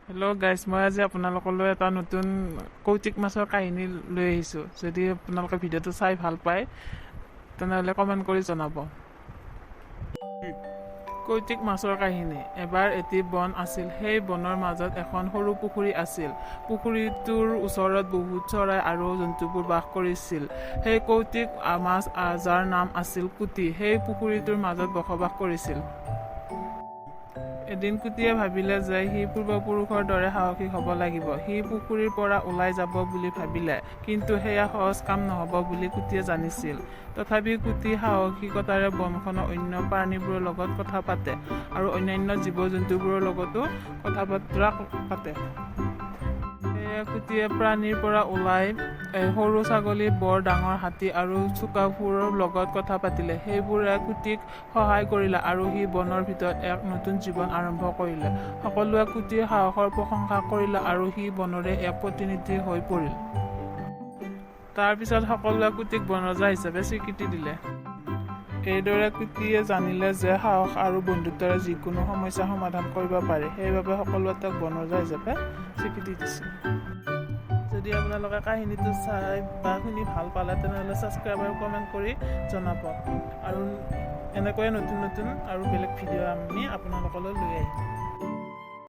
Hello' guys, মই আজি আপোনালোকলৈ এটা নতুন কৌতিক মাছৰ কাহিনী লৈ আহিছোঁ। যদি আপোনালোকে ভিডিঅ'টো চাই ভাল পায় তেনেহ'লে কমেণ্ট কৰি জনাব। কৌতিক মাছৰ কাহিনী। এবাৰ এটি বন আছিল। সেই বনৰ মাজত এখন সৰু পুখুৰী আছিল। পুখুৰীটোৰ ওচৰত বহুত চৰাই আৰু জন্তুবোৰ বাস কৰিছিল। সেই কৌতিক মাছ যাৰ নাম আছিল কুটি সেই পুখুৰীটোৰ মাজত বসবাস কৰিছিল। এদিন কুটিয়ে ভাবিলে যে সি পূৰ্বপুৰুষৰ দৰে সাহসী হ'ব লাগিব। সি পুখুৰীৰ পৰা ওলাই যাব বুলি ভাবিলে, কিন্তু সেয়া সহজ কাম নহ'ব বুলি কুটিয়ে জানিছিল। তথাপি কুটি সাহসিকতাৰে বনখনৰ অন্য প্ৰাণীবোৰৰ লগত কথা পাতে আৰু অন্যান্য জীৱ-জন্তুবোৰৰ লগতো কথা বতৰা পাতে। কুটিয়ে প্ৰাণীৰ পৰা ওলাই সৰু ছাগলী, বৰ ডাঙৰ হাতী আৰু চোকাবোৰৰ লগত কথা পাতিলে। সেইবোৰে কুটিক সহায় কৰিলে আৰু সি বনৰ ভিতৰত এক নতুন জীৱন আৰম্ভ কৰিলে। সকলোৱে কুটিৰ সাহসৰ প্ৰশংসা কৰিলে আৰু সি বনৰে এক প্ৰতিনিধি হৈ পৰিল। তাৰ পিছত সকলোৱে কুটিক বনৰজা হিচাপে স্বীকৃতি দিলে। এইদৰে কুটিয়ে জানিলে যে সাহস আৰু বন্ধুত্বৰে যিকোনো সমস্যা সমাধান কৰিব পাৰি। সেইবাবে সকলোৱে তেওঁক বনৰজা হিচাপে স্বীকৃতি দিছিল। যদি আপোনালোকে কাহিনীটো চাই বা শুনি ভাল পালে তেনেহ'লে ছাবস্ক্ৰাইব আৰু কমেণ্ট কৰি জনাব। আৰু এনেকৈয়ে নতুন আৰু বেলেগ ভিডিঅ' আমি আপোনালোকলৈ লৈ আহিম।